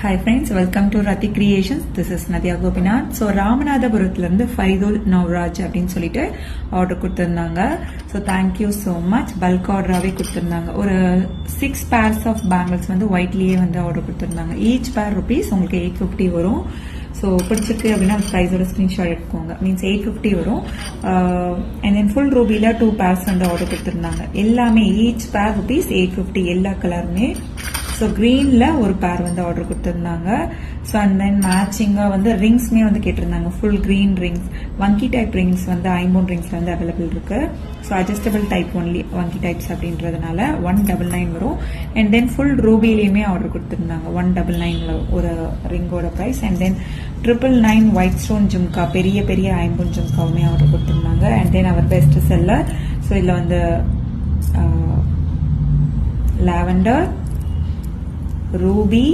Hi friends, welcome to Rati Creations. This is Nadia Gopinath. So ராமநாதபுரத்துல இருந்து ஃபைதுல் நவ்ராஜ் அப்படின்னு சொல்லிட்டு order கொடுத்திருந்தாங்க. So thank you so much. Bulk ஆர்டராகவே கொடுத்திருந்தாங்க. ஒரு 6 pairs ஆஃப் பேங்கிள்ஸ் வந்து ஒயிட்லயே வந்து ஆர்டர் கொடுத்திருந்தாங்க. ஈச் பேர் ருபீஸ் உங்களுக்கு 850 வரும். ஸோ பிடிச்சிருக்கு அப்படின்னா ப்ரைஸோட ஸ்க்ரீன்ஷாட் எடுத்துக்கோங்க. மீன்ஸ் 850 வரும். அண்ட் தென் ஃபுல் ரூபியில் 2 pairs வந்து ஆர்டர் கொடுத்திருந்தாங்க. எல்லாமே ஈச் பேர் ருபீஸ் 850 எல்லா கலருமே. ஸோ கிரீன்ல ஒரு பேர் வந்து ஆர்டர் கொடுத்திருந்தாங்க. ஸோ அண்ட் தென் மேட்சிங்கா வந்து ரிங்ஸ்மே வந்து கேட்டிருந்தாங்க. ஃபுல் கிரீன் ரிங்ஸ், வங்கி டைப் ரிங்ஸ் வந்து ஐம்பொன் ரிங்ஸ்ல வந்து அவைலபிள் இருக்கு. ஸோ அட்ஜஸ்டபிள் டைப் ஒன்லி வங்கி டைப்ஸ் அப்படின்றதுனால 199 வரும். அண்ட் தென் ஃபுல் ரூபிலையுமே ஆர்டர் கொடுத்திருந்தாங்க. 199 ஒரு ரிங்கோட price. And then 999 white stone jhumka, பெரிய பெரிய ஐம்பொன் ஜும்காவுமே ஆர்டர் கொடுத்திருந்தாங்க. And then our best seller. So இதுல வந்து லாவெண்டர், ரூபி,